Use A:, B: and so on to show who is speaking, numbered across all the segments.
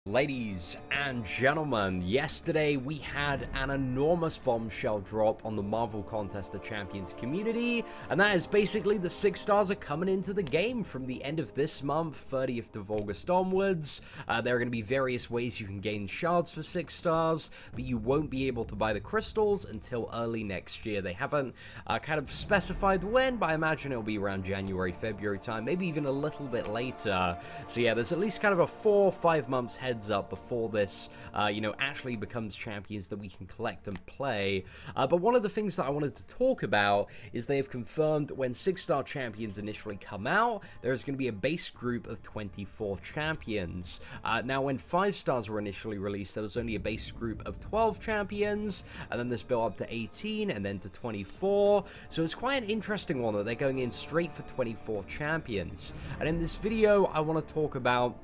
A: Ladies and gentlemen, yesterday we had an enormous bombshell drop on the Marvel Contest of Champions community, and that is basically the 6 stars are coming into the game from the end of this month, 30th of August onwards. There are going to be various ways you can gain shards for 6 stars, but you won't be able to buy the crystals until early next year. They haven't kind of specified when, but I imagine it'll be around January, February time, maybe even a little bit later. So yeah, there's at least kind of a 4 or 5 months heads up before this, actually becomes champions that we can collect and play. But one of the things that I wanted to talk about is they have confirmed when 6-star champions initially come out, there's going to be a base group of 24 champions. Now, when 5 stars were initially released, there was only a base group of 12 champions, and then this built up to 18, and then to 24. So it's quite an interesting one that they're going in straight for 24 champions. And in this video, I want to talk about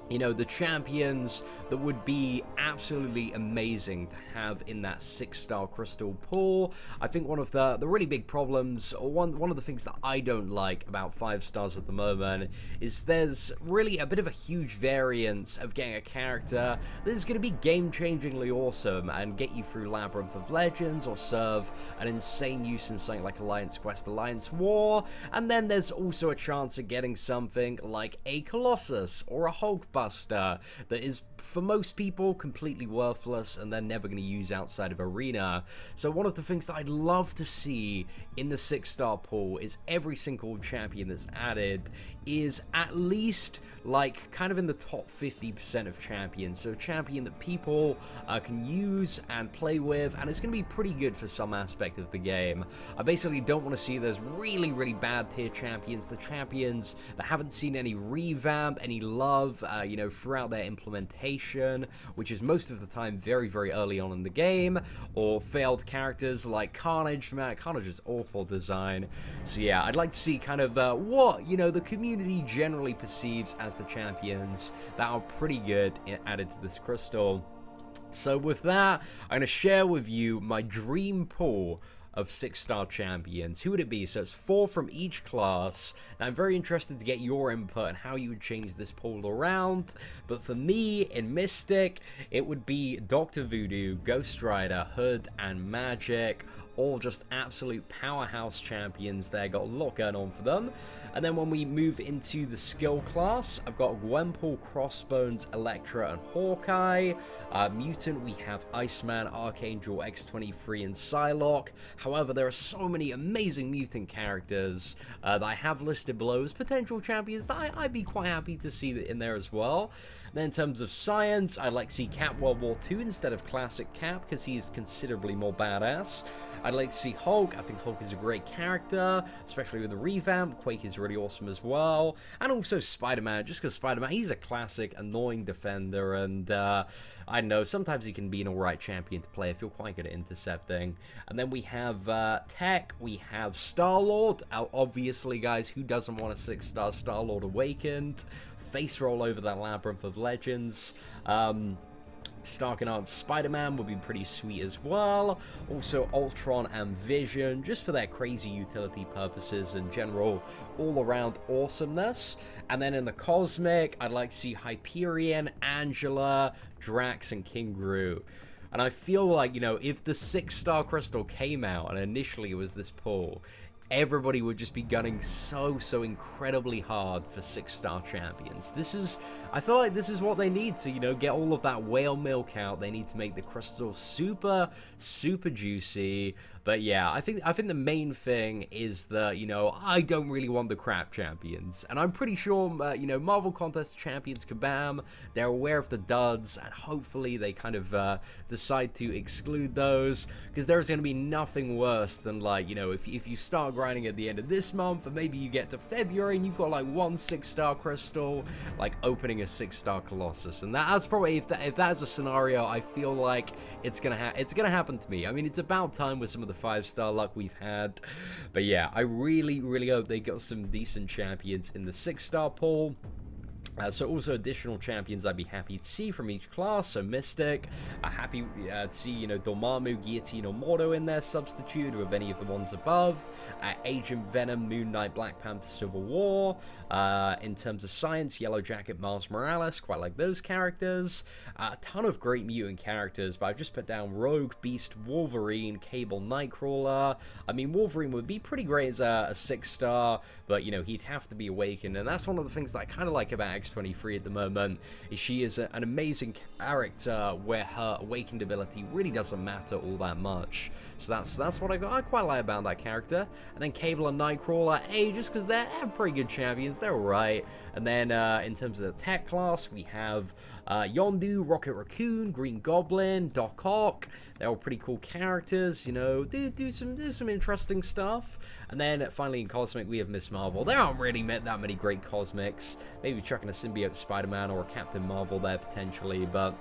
A: the champions that would be absolutely amazing to have in that 6-star crystal pool. I think one of the really big problems, or one of the things that I don't like about 5 stars at the moment, is there's really a bit of a huge variance of getting a character that is going to be game-changingly awesome and get you through Labyrinth of Legends or serve an insane use in something like Alliance Quest, Alliance War, and then there's also a chance of getting something like a Colossus or a Hulkbuster that is, for most people, completely worthless and they're never going to use outside of Arena. So one of the things that I'd love to see in the 6-star pool is every single champion that's added is at least like kind of in the top 50% of champions. So a champion that people can use and play with, and it's going to be pretty good for some aspect of the game. I basically don't want to see those really, really bad tier champions, the champions that haven't seen any revamp, any love, throughout their implementation, which is most of the time very, very early on in the game, or failed characters like Carnage. Man, Carnage is awful design. So yeah, I'd like to see kind of what, the community generally perceives as the champions that are pretty good added to this crystal. So with that, I'm going to share with you my dream pool of 6-star champions. Who would it be? So it's 4 from each class. Now I'm very interested to get your input on how you would change this pool around. But for me, in Mystic, it would be Dr. Voodoo, Ghost Rider, Hood, and Magic. All just absolute powerhouse champions there, got a lot going on for them. And then when we move into the skill class, I've got Gwenpool, Crossbones, Elektra, and Hawkeye. Mutant, we have Iceman, Archangel, X-23, and Psylocke. However, there are so many amazing mutant characters that I have listed below as potential champions that I'd be quite happy to see in there as well. Then in terms of science, I'd like to see Cap World War II instead of Classic Cap because he's considerably more badass. I'd like to see Hulk. I think Hulk is a great character, especially with the revamp. Quake is really awesome as well. And also Spider-Man, just because Spider-Man, he's a classic, annoying defender, and I don't know, sometimes he can be an alright champion to play. I feel quite good at intercepting. And then we have Tech, we have Star-Lord. Obviously, guys, who doesn't want a 6-star Star-Lord Awakened? Face roll over that Labyrinth of Legends. Stark and Aunt's Spider-Man would be pretty sweet as well. Also Ultron and Vision, just for their crazy utility purposes and general all-around awesomeness. And then in the Cosmic, I'd like to see Hyperion, Angela, Drax, and King Gru. And I feel like, if the 6-star crystal came out and initially it was this pool, everybody would just be gunning so incredibly hard for 6-star champions. I feel like this is what they need to, get all of that whale milk out. They need to make the crystal super juicy. But yeah, I think the main thing is that, I don't really want the crap champions. And I'm pretty sure, Marvel Contest champions, kabam, they're aware of the duds, and hopefully they kind of decide to exclude those, because there's going to be nothing worse than, like, if you start grinding at the end of this month, and maybe you get to February and you've got like 1 6-star crystal, like opening a 6-star Colossus. And that's probably, if that's a scenario, I feel like it's gonna happen to me. I mean, it's about time with some of the 5-star luck we've had. But yeah, I really hope they got some decent champions in the 6-star pool. So also additional champions I'd be happy to see from each class. So Mystic, happy to see, you know, Dormammu, Guillotine, or Mordo in there, substitute with any of the ones above. Agent Venom, Moon Knight, Black Panther, Civil War. In terms of science, Yellow Jacket, Miles Morales, quite like those characters. A ton of great mutant characters, but I've just put down Rogue, Beast, Wolverine, Cable, Nightcrawler. I mean, Wolverine would be pretty great as a 6-star, but, you know, he'd have to be awakened, and that's one of the things that I kind of like about X-23 at the moment, is she is an amazing character where her awakened ability really doesn't matter all that much. So that's what I quite like about that character. And then Cable and Nightcrawler, just because they're pretty good champions, they're alright. And then in terms of the tech class, we have Yondu, Rocket Raccoon, Green Goblin, Doc Ock. They're all pretty cool characters, you know, do some interesting stuff. And then finally in Cosmic, we have Miss Marvel. There aren't really that many great Cosmics. Maybe chucking a symbiote Spider-Man or a Captain Marvel there potentially, but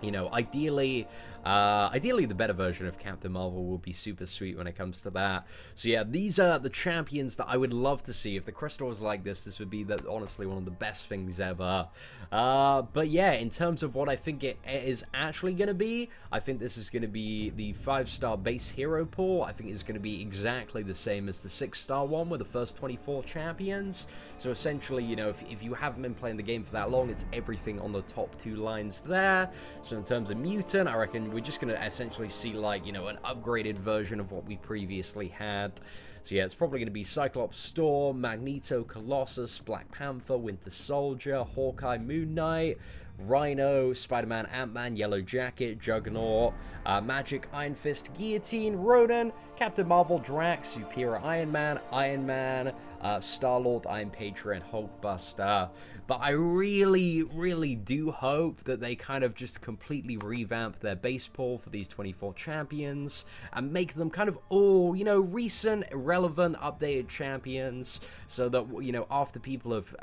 A: you know, ideally the better version of Captain Marvel will be super sweet when it comes to that. So yeah, these are the champions that I would love to see. If the crystal was like this would be honestly one of the best things ever. But yeah, in terms of what I think it is actually going to be, I think this is going to be the 5-star base hero pool. I think it's going to be exactly the same as the 6-star one with the first 24 champions. So essentially, you know, if you haven't been playing the game for that long, it's everything on the top 2 lines there. So in terms of mutant, I reckon we're just going to essentially see, like, you know, an upgraded version of what we previously had. So yeah, it's probably going to be Cyclops, Storm, Magneto, Colossus, Black Panther, Winter Soldier, Hawkeye, Moon Knight, Rhino, Spider-Man, Ant-Man, Yellow Jacket, Juggernaut, Magic, Iron Fist, Guillotine, Ronan, Captain Marvel, Drax, Superior Iron Man, Star-Lord, Iron Patriot, and Hulkbuster. But I really, really do hope that they kind of just completely revamp their base pool for these 24 champions and make them kind of all, you know, recent, relevant, updated champions, so that, you know, after people have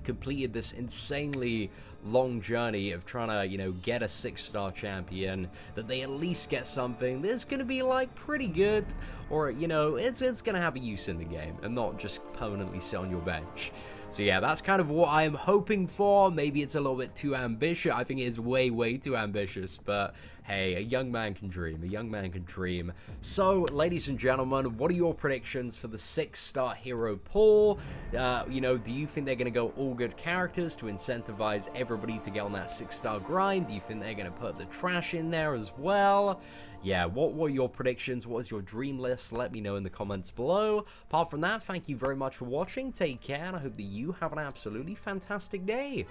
A: completed this insanely long journey of trying to, you know, get a 6-star champion, that they at least get something that's going to be, like, pretty good, or, you know, it's going to have a use in the game and not just permanently sit on your bench. So yeah, that's kind of what I'm hoping for. Maybe it's a little bit too ambitious. I think it is way, way too ambitious, but hey, a young man can dream. A young man can dream. So, ladies and gentlemen, what are your predictions for the 6-star hero pool? You know, do you think they're going to go all good characters to incentivize everybody to get on that 6-star grind? Do you think they're going to put the trash in there as well? Yeah, what were your predictions? What was your dream list? Let me know in the comments below. Apart from that, thank you very much for watching. Take care, and I hope that you have an absolutely fantastic day.